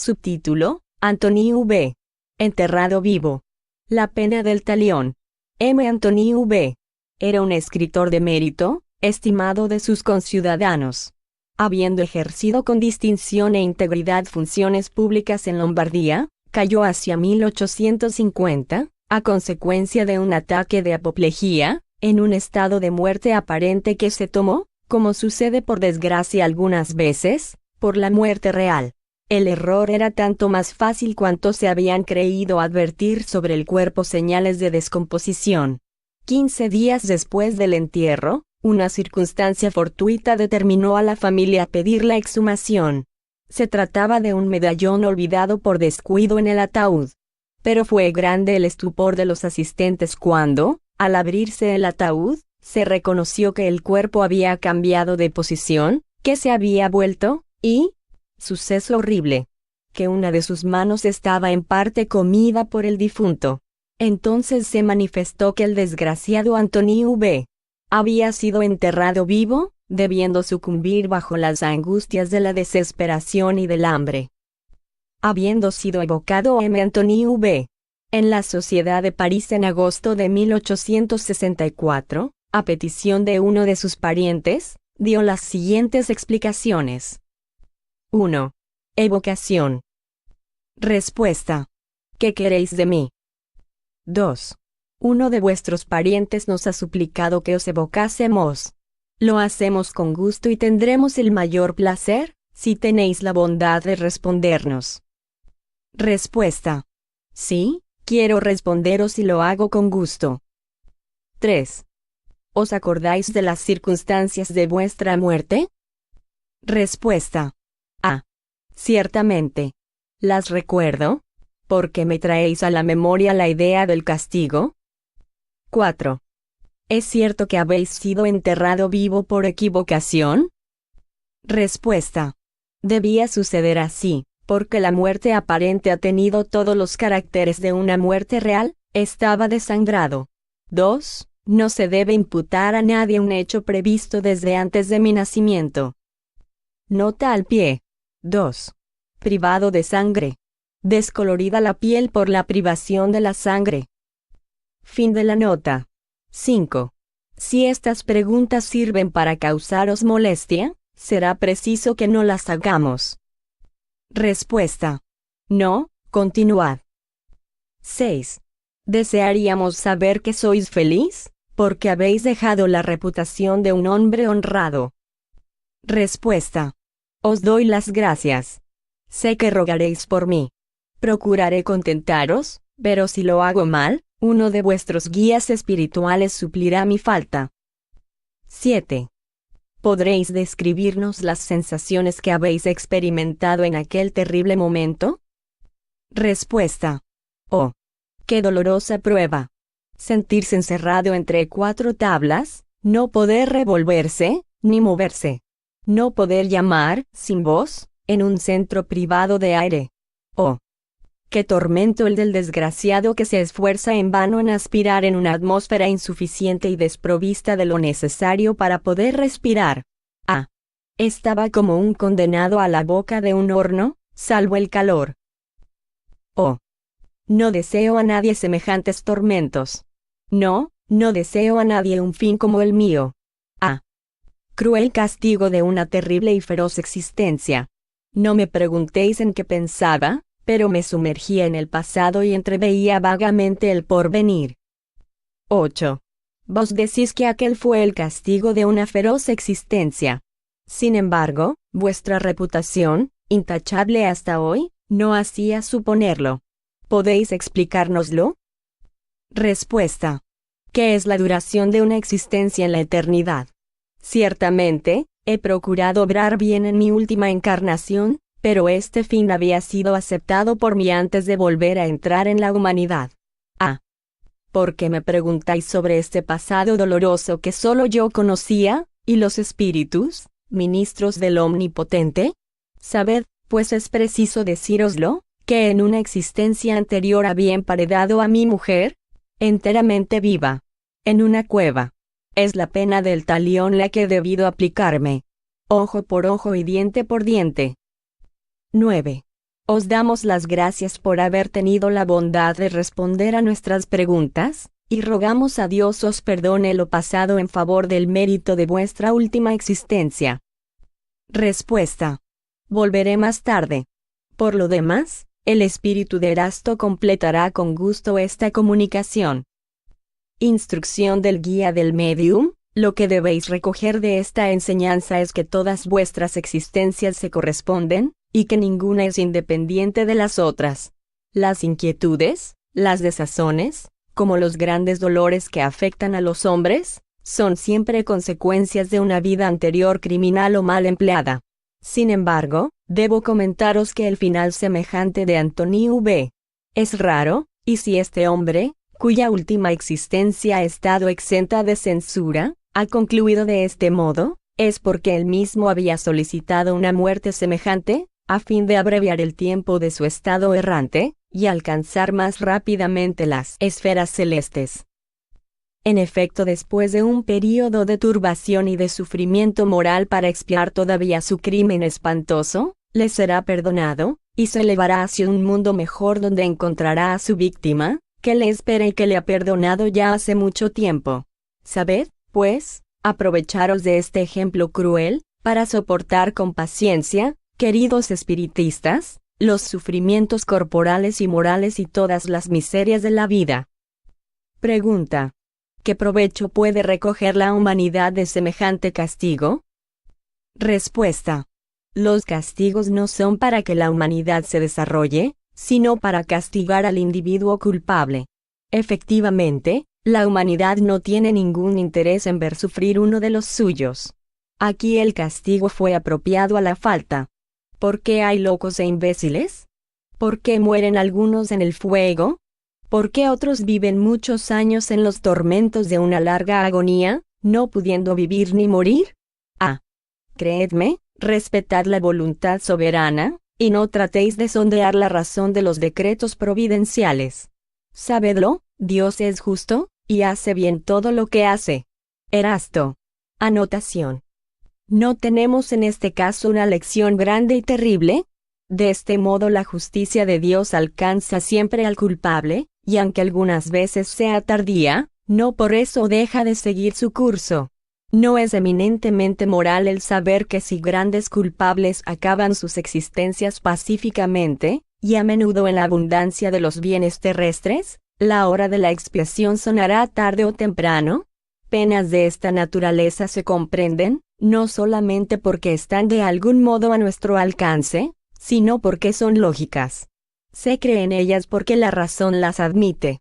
Subtítulo: Anthony V. Enterrado vivo. La pena del talión. Anthony V. era un escritor de mérito, estimado de sus conciudadanos. Habiendo ejercido con distinción e integridad funciones públicas en Lombardía, cayó hacia 1850, a consecuencia de un ataque de apoplejía, en un estado de muerte aparente que se tomó, como sucede por desgracia algunas veces, por la muerte real. El error era tanto más fácil cuanto se habían creído advertir sobre el cuerpo señales de descomposición. 15 días después del entierro, una circunstancia fortuita determinó a la familia a pedir la exhumación. Se trataba de un medallón olvidado por descuido en el ataúd. Pero fue grande el estupor de los asistentes cuando, al abrirse el ataúd, se reconoció que el cuerpo había cambiado de posición, que se había vuelto, y, suceso horrible, que una de sus manos estaba en parte comida por el difunto. Entonces se manifestó que el desgraciado Anthony V. había sido enterrado vivo, debiendo sucumbir bajo las angustias de la desesperación y del hambre. Habiendo sido evocado Anthony V. en la Sociedad de París en agosto de 1864, a petición de uno de sus parientes, dio las siguientes explicaciones. 1. Evocación. Respuesta: ¿qué queréis de mí? 2. Uno de vuestros parientes nos ha suplicado que os evocásemos. Lo hacemos con gusto y tendremos el mayor placer, si tenéis la bondad de respondernos. Respuesta: sí, quiero responderos y lo hago con gusto. 3. ¿Os acordáis de las circunstancias de vuestra muerte? Respuesta: ah, ciertamente. Las recuerdo. ¿Por qué me traéis a la memoria la idea del castigo? 4. ¿Es cierto que habéis sido enterrado vivo por equivocación? Respuesta: debía suceder así, porque la muerte aparente ha tenido todos los caracteres de una muerte real, estaba desangrado. 2. No se debe imputar a nadie un hecho previsto desde antes de mi nacimiento. Nota al pie. 2. Privado de sangre. Descolorida la piel por la privación de la sangre. Fin de la nota. 5. Si estas preguntas sirven para causaros molestia, será preciso que no las hagamos. Respuesta: no, continuad. 6. Desearíamos saber que sois feliz, porque habéis dejado la reputación de un hombre honrado. Respuesta: os doy las gracias. Sé que rogaréis por mí. Procuraré contentaros, pero si lo hago mal, uno de vuestros guías espirituales suplirá mi falta. 7. ¿Podréis describirnos las sensaciones que habéis experimentado en aquel terrible momento? Respuesta: oh, qué dolorosa prueba. Sentirse encerrado entre 4 tablas, no poder revolverse, ni moverse. No poder llamar, sin voz, en un centro privado de aire. Oh, qué tormento el del desgraciado que se esfuerza en vano en aspirar en una atmósfera insuficiente y desprovista de lo necesario para poder respirar. Ah, estaba como un condenado a la boca de un horno, salvo el calor. Oh, no deseo a nadie semejantes tormentos. No, no deseo a nadie un fin como el mío. Ah, cruel castigo de una terrible y feroz existencia. No me preguntéis en qué pensaba, pero me sumergía en el pasado y entreveía vagamente el porvenir. 8. Vos decís que aquel fue el castigo de una feroz existencia. Sin embargo, vuestra reputación, intachable hasta hoy, no hacía suponerlo. ¿Podéis explicárnoslo? Respuesta: ¿qué es la duración de una existencia en la eternidad? Ciertamente, he procurado obrar bien en mi última encarnación, pero este fin había sido aceptado por mí antes de volver a entrar en la humanidad. Ah, ¿por qué me preguntáis sobre este pasado doloroso que solo yo conocía, y los espíritus, ministros del Omnipotente? Sabed, pues es preciso decíroslo, que en una existencia anterior había emparedado a mi mujer, enteramente viva, en una cueva. Es la pena del talión la que he debido aplicarme. Ojo por ojo y diente por diente. 9. Os damos las gracias por haber tenido la bondad de responder a nuestras preguntas, y rogamos a Dios os perdone lo pasado en favor del mérito de vuestra última existencia. Respuesta. Volveré más tarde. Por lo demás, el espíritu de Erasto completará con gusto esta comunicación. Instrucción del guía del médium. Lo que debéis recoger de esta enseñanza es que todas vuestras existencias se corresponden, y que ninguna es independiente de las otras. Las inquietudes, las desazones, como los grandes dolores que afectan a los hombres, son siempre consecuencias de una vida anterior criminal o mal empleada. Sin embargo, debo comentaros que el final semejante de Antony V. es raro, y si este hombre, cuya última existencia ha estado exenta de censura, ha concluido de este modo, es porque él mismo había solicitado una muerte semejante, a fin de abreviar el tiempo de su estado errante, y alcanzar más rápidamente las esferas celestes. En efecto, después de un período de turbación y de sufrimiento moral para expiar todavía su crimen espantoso, le será perdonado, y se elevará hacia un mundo mejor donde encontrará a su víctima, que le espera y que le ha perdonado ya hace mucho tiempo. Sabed, pues, aprovecharos de este ejemplo cruel, para soportar con paciencia, queridos espiritistas, los sufrimientos corporales y morales y todas las miserias de la vida. Pregunta. ¿Qué provecho puede recoger la humanidad de semejante castigo? Respuesta. Los castigos no son para que la humanidad se desarrolle, sino para castigar al individuo culpable. Efectivamente, la humanidad no tiene ningún interés en ver sufrir uno de los suyos. Aquí el castigo fue apropiado a la falta. ¿Por qué hay locos e imbéciles? ¿Por qué mueren algunos en el fuego? ¿Por qué otros viven muchos años en los tormentos de una larga agonía, no pudiendo vivir ni morir? Creedme, respetad la voluntad soberana, y no tratéis de sondear la razón de los decretos providenciales. Sabedlo, Dios es justo, y hace bien todo lo que hace. Erasto. Anotación. ¿No tenemos en este caso una lección grande y terrible? De este modo la justicia de Dios alcanza siempre al culpable, y aunque algunas veces sea tardía, no por eso deja de seguir su curso. ¿No es eminentemente moral el saber que si grandes culpables acaban sus existencias pacíficamente, y a menudo en la abundancia de los bienes terrestres, la hora de la expiación sonará tarde o temprano? Penas de esta naturaleza se comprenden, no solamente porque están de algún modo a nuestro alcance, sino porque son lógicas. Se cree en ellas porque la razón las admite.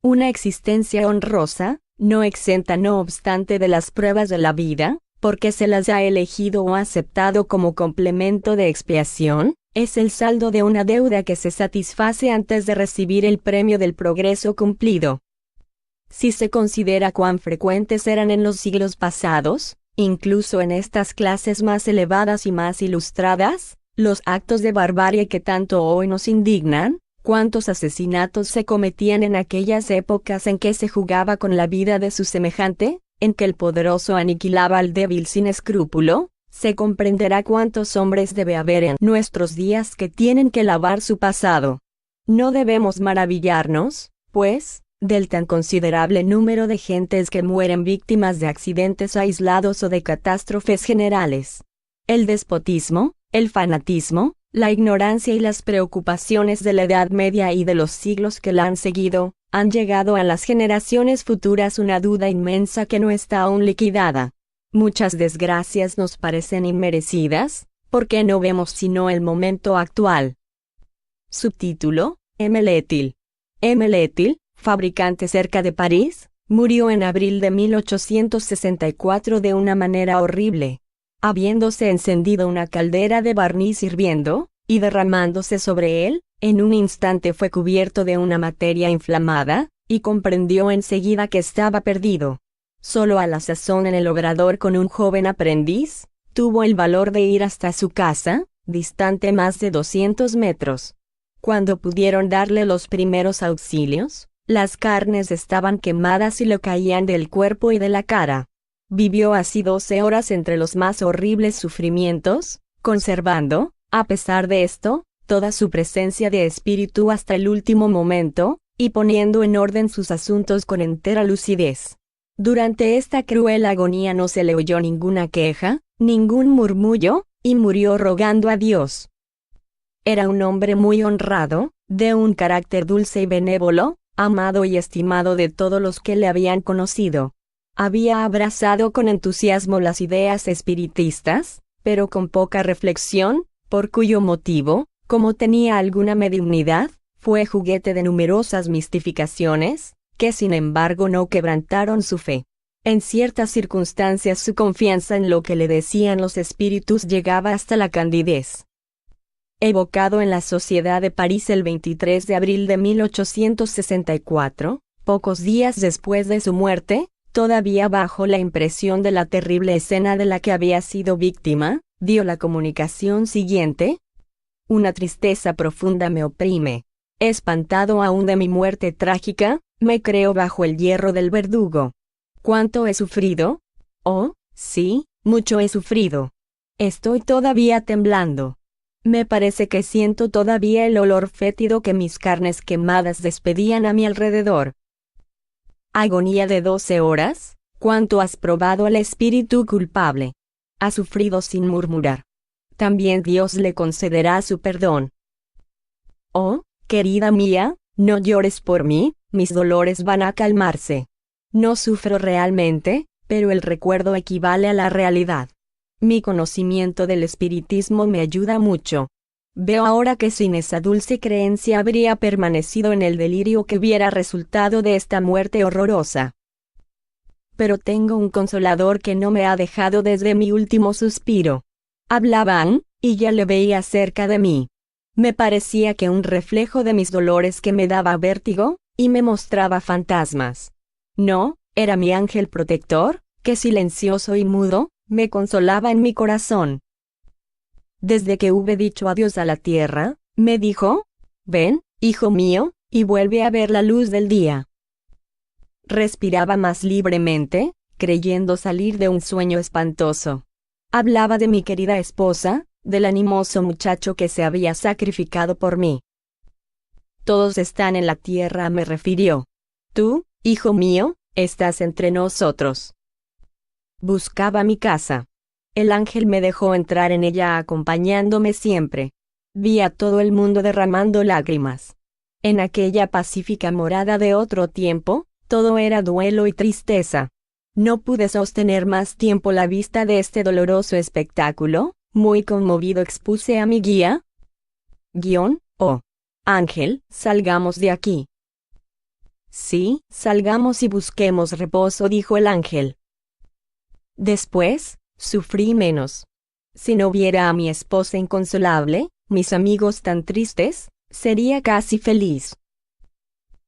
Una existencia honrosa, no exenta no obstante de las pruebas de la vida, porque se las ha elegido o aceptado como complemento de expiación, es el saldo de una deuda que se satisface antes de recibir el premio del progreso cumplido. Si se considera cuán frecuentes eran en los siglos pasados, incluso en estas clases más elevadas y más ilustradas, los actos de barbarie que tanto hoy nos indignan, cuántos asesinatos se cometían en aquellas épocas en que se jugaba con la vida de su semejante, en que el poderoso aniquilaba al débil sin escrúpulo, se comprenderá cuántos hombres debe haber en nuestros días que tienen que lavar su pasado. No debemos maravillarnos, pues, del tan considerable número de gentes que mueren víctimas de accidentes aislados o de catástrofes generales. El despotismo, el fanatismo, la ignorancia y las preocupaciones de la Edad Media y de los siglos que la han seguido, han llegado a las generaciones futuras una duda inmensa que no está aún liquidada. Muchas desgracias nos parecen inmerecidas, porque no vemos sino el momento actual. Subtítulo: M. Letil. M. Letil, fabricante cerca de París, murió en abril de 1864 de una manera horrible. Habiéndose encendido una caldera de barniz hirviendo, y derramándose sobre él, en un instante fue cubierto de una materia inflamada, y comprendió enseguida que estaba perdido. Solo a la sazón en el obrador con un joven aprendiz, tuvo el valor de ir hasta su casa, distante más de 200 metros. Cuando pudieron darle los primeros auxilios, las carnes estaban quemadas y le caían del cuerpo y de la cara. Vivió así 12 horas entre los más horribles sufrimientos, conservando, a pesar de esto, toda su presencia de espíritu hasta el último momento, y poniendo en orden sus asuntos con entera lucidez. Durante esta cruel agonía no se le oyó ninguna queja, ningún murmullo, y murió rogando a Dios. Era un hombre muy honrado, de un carácter dulce y benévolo, amado y estimado de todos los que le habían conocido. Había abrazado con entusiasmo las ideas espiritistas, pero con poca reflexión, por cuyo motivo, como tenía alguna mediunidad, fue juguete de numerosas mistificaciones, que sin embargo no quebrantaron su fe. En ciertas circunstancias su confianza en lo que le decían los espíritus llegaba hasta la candidez. Evocado en la Sociedad de París el 23 de abril de 1864, pocos días después de su muerte, todavía bajo la impresión de la terrible escena de la que había sido víctima, dio la comunicación siguiente: «Una tristeza profunda me oprime. Espantado aún de mi muerte trágica, me creo bajo el hierro del verdugo. ¿Cuánto he sufrido? Oh, sí, mucho he sufrido. Estoy todavía temblando. Me parece que siento todavía el olor fétido que mis carnes quemadas despedían a mi alrededor. Agonía de 12 horas, ¿cuánto has probado al espíritu culpable? Ha sufrido sin murmurar. También Dios le concederá su perdón. Oh, querida mía, no llores por mí, mis dolores van a calmarse. No sufro realmente, pero el recuerdo equivale a la realidad. Mi conocimiento del espiritismo me ayuda mucho. Veo ahora que sin esa dulce creencia habría permanecido en el delirio que hubiera resultado de esta muerte horrorosa. Pero tengo un consolador que no me ha dejado desde mi último suspiro. Hablaban, y ya le veía cerca de mí. Me parecía que un reflejo de mis dolores que me daba vértigo, y me mostraba fantasmas. No, era mi ángel protector, que silencioso y mudo, me consolaba en mi corazón. Desde que hube dicho adiós a la tierra, me dijo: «Ven, hijo mío, y vuelve a ver la luz del día». Respiraba más libremente, creyendo salir de un sueño espantoso. Hablaba de mi querida esposa, del animoso muchacho que se había sacrificado por mí. «Todos están en la tierra», me refirió. «Tú, hijo mío, estás entre nosotros». Buscaba mi casa. El ángel me dejó entrar en ella acompañándome siempre. Vi a todo el mundo derramando lágrimas. En aquella pacífica morada de otro tiempo, todo era duelo y tristeza. No pude sostener más tiempo la vista de este doloroso espectáculo. Muy conmovido expuse a mi guía: «Oh, ángel, salgamos de aquí». «Sí, salgamos y busquemos reposo», dijo el ángel. Después, sufrí menos. Si no viera a mi esposa inconsolable, mis amigos tan tristes, sería casi feliz.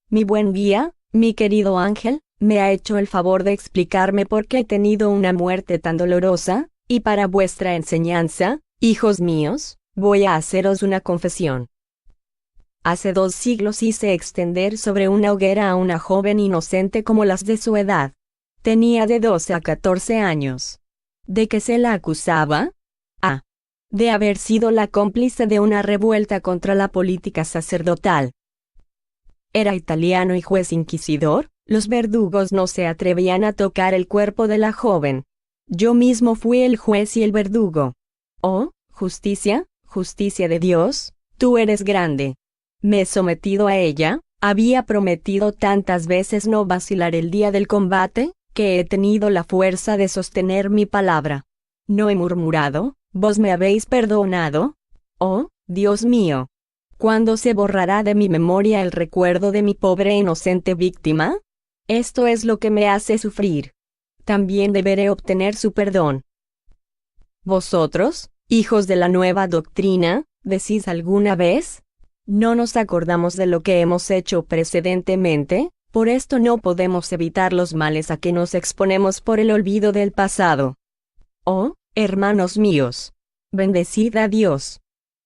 Mi buen guía, mi querido ángel, me ha hecho el favor de explicarme por qué he tenido una muerte tan dolorosa, y para vuestra enseñanza, hijos míos, voy a haceros una confesión. Hace 2 siglos hice extender sobre una hoguera a una joven inocente como las de su edad. Tenía de 12 a 14 años. ¿De qué se la acusaba? A. De haber sido la cómplice de una revuelta contra la política sacerdotal. Era italiano y juez inquisidor, los verdugos no se atrevían a tocar el cuerpo de la joven. Yo mismo fui el juez y el verdugo. Oh, justicia, justicia de Dios, tú eres grande. Me he sometido a ella, había prometido tantas veces no vacilar el día del combate, que he tenido la fuerza de sostener mi palabra. No he murmurado, vos me habéis perdonado. Oh, Dios mío. ¿Cuándo se borrará de mi memoria el recuerdo de mi pobre e inocente víctima? Esto es lo que me hace sufrir. También deberé obtener su perdón. Vosotros, hijos de la nueva doctrina, ¿decís alguna vez? No nos acordamos de lo que hemos hecho precedentemente. Por esto no podemos evitar los males a que nos exponemos por el olvido del pasado. Oh, hermanos míos, bendecid a Dios.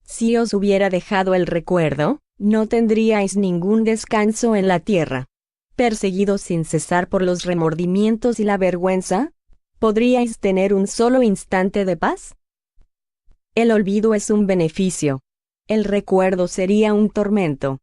Si os hubiera dejado el recuerdo, no tendríais ningún descanso en la tierra. Perseguidos sin cesar por los remordimientos y la vergüenza, ¿podríais tener un solo instante de paz? El olvido es un beneficio. El recuerdo sería un tormento.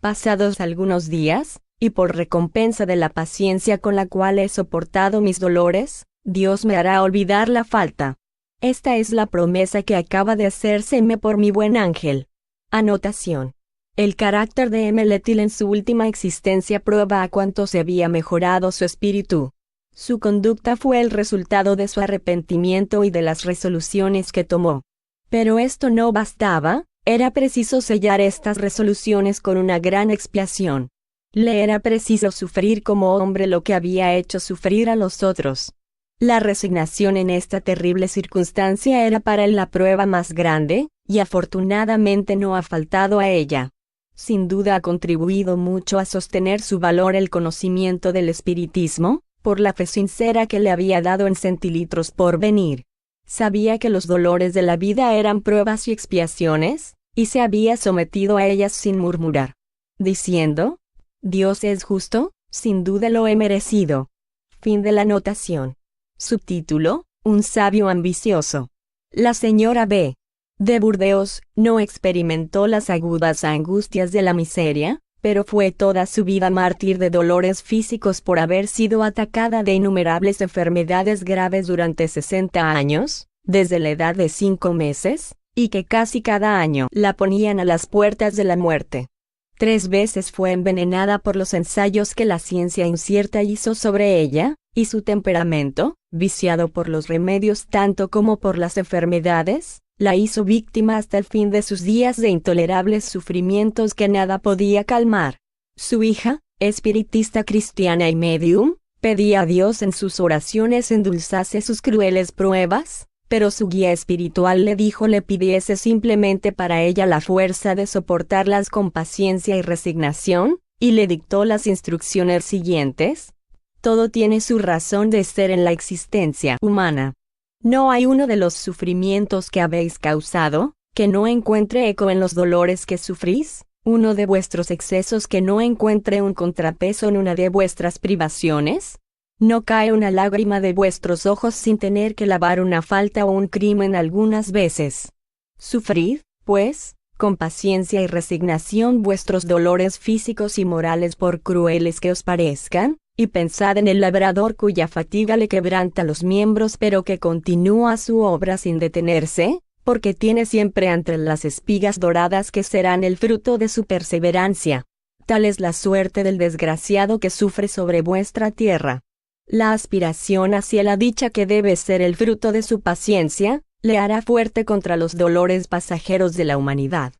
Pasados algunos días, y por recompensa de la paciencia con la cual he soportado mis dolores, Dios me hará olvidar la falta. Esta es la promesa que acaba de hacérseme por mi buen ángel. Anotación. El carácter de Emelethil en su última existencia prueba a cuánto se había mejorado su espíritu. Su conducta fue el resultado de su arrepentimiento y de las resoluciones que tomó. Pero esto no bastaba, era preciso sellar estas resoluciones con una gran expiación. Le era preciso sufrir como hombre lo que había hecho sufrir a los otros. La resignación en esta terrible circunstancia era para él la prueba más grande, y afortunadamente no ha faltado a ella. Sin duda ha contribuido mucho a sostener su valor el conocimiento del espiritismo, por la fe sincera que le había dado en centilitros por venir. Sabía que los dolores de la vida eran pruebas y expiaciones, y se había sometido a ellas sin murmurar, diciendo: Dios es justo, sin duda lo he merecido. Fin de la anotación. Subtítulo: Un sabio ambicioso. La señora B. de Burdeos no experimentó las agudas angustias de la miseria, pero fue toda su vida mártir de dolores físicos por haber sido atacada de innumerables enfermedades graves durante 60 años, desde la edad de 5 meses, y que casi cada año la ponían a las puertas de la muerte. 3 veces fue envenenada por los ensayos que la ciencia incierta hizo sobre ella, y su temperamento, viciado por los remedios tanto como por las enfermedades, la hizo víctima hasta el fin de sus días de intolerables sufrimientos que nada podía calmar. Su hija, espiritista cristiana y medium, pedía a Dios en sus oraciones endulzase sus crueles pruebas, pero su guía espiritual le dijo le pidiese simplemente para ella la fuerza de soportarlas con paciencia y resignación, y le dictó las instrucciones siguientes: todo tiene su razón de ser en la existencia humana. No hay uno de los sufrimientos que habéis causado, que no encuentre eco en los dolores que sufrís, uno de vuestros excesos que no encuentre un contrapeso en una de vuestras privaciones. No cae una lágrima de vuestros ojos sin tener que lavar una falta o un crimen algunas veces. Sufrid, pues, con paciencia y resignación vuestros dolores físicos y morales por crueles que os parezcan, y pensad en el labrador cuya fatiga le quebranta los miembros pero que continúa su obra sin detenerse, porque tiene siempre entre las espigas doradas que serán el fruto de su perseverancia. Tal es la suerte del desgraciado que sufre sobre vuestra tierra. La aspiración hacia la dicha que debe ser el fruto de su paciencia, le hará fuerte contra los dolores pasajeros de la humanidad.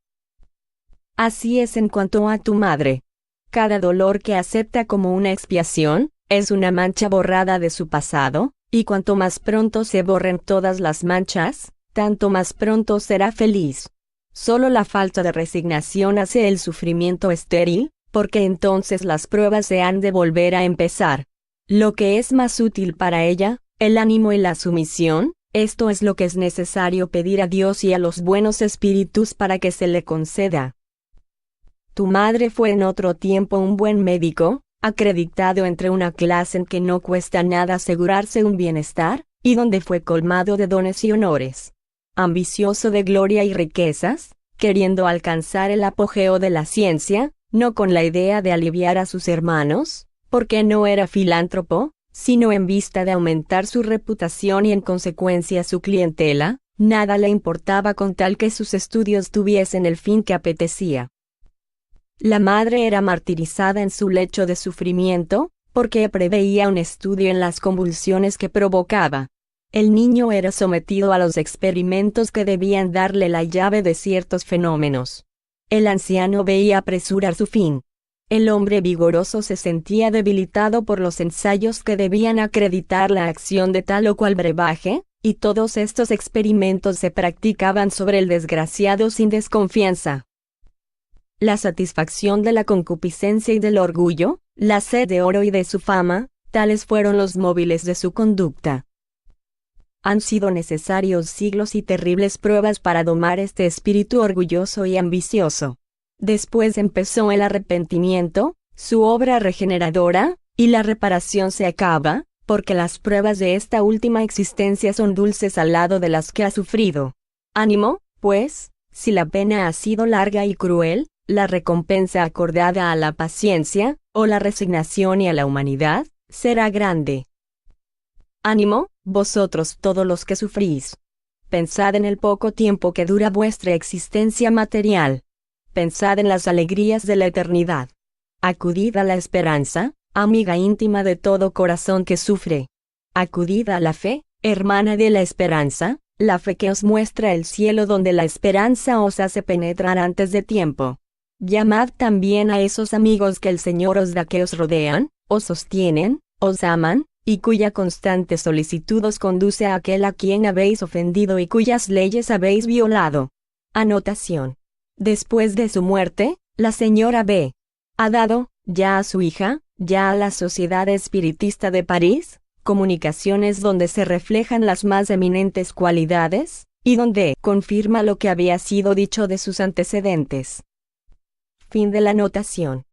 Así es en cuanto a tu madre. Cada dolor que acepta como una expiación, es una mancha borrada de su pasado, y cuanto más pronto se borren todas las manchas, tanto más pronto será feliz. Solo la falta de resignación hace el sufrimiento estéril, porque entonces las pruebas se han de volver a empezar. Lo que es más útil para ella, el ánimo y la sumisión, esto es lo que es necesario pedir a Dios y a los buenos espíritus para que se le conceda. Tu madre fue en otro tiempo un buen médico, acreditado entre una clase en que no cuesta nada asegurarse un bienestar, y donde fue colmado de dones y honores. Ambicioso de gloria y riquezas, queriendo alcanzar el apogeo de la ciencia, no con la idea de aliviar a sus hermanos, porque no era filántropo, sino en vista de aumentar su reputación y en consecuencia su clientela, nada le importaba con tal que sus estudios tuviesen el fin que apetecía. La madre era martirizada en su lecho de sufrimiento, porque preveía un estudio en las convulsiones que provocaba. El niño era sometido a los experimentos que debían darle la llave de ciertos fenómenos. El anciano veía apresurar su fin. El hombre vigoroso se sentía debilitado por los ensayos que debían acreditar la acción de tal o cual brebaje, y todos estos experimentos se practicaban sobre el desgraciado sin desconfianza. La satisfacción de la concupiscencia y del orgullo, la sed de oro y de su fama, tales fueron los móviles de su conducta. Han sido necesarios siglos y terribles pruebas para domar este espíritu orgulloso y ambicioso. Después empezó el arrepentimiento, su obra regeneradora, y la reparación se acaba, porque las pruebas de esta última existencia son dulces al lado de las que ha sufrido. Ánimo, pues, Si la pena ha sido larga y cruel, la recompensa acordada a la paciencia, o la resignación y a la humanidad, será grande. Ánimo, vosotros todos los que sufrís. Pensad en el poco tiempo que dura vuestra existencia material. Pensad en las alegrías de la eternidad. Acudid a la esperanza, amiga íntima de todo corazón que sufre. Acudid a la fe, hermana de la esperanza, la fe que os muestra el cielo donde la esperanza os hace penetrar antes de tiempo. Llamad también a esos amigos que el Señor os da, que os rodean, os sostienen, os aman, y cuya constante solicitud os conduce a aquel a quien habéis ofendido y cuyas leyes habéis violado. Anotación. Después de su muerte, la señora B. ha dado, ya a su hija, ya a la Sociedad Espiritista de París, comunicaciones donde se reflejan las más eminentes cualidades, y donde confirma lo que había sido dicho de sus antecedentes. Fin de la anotación.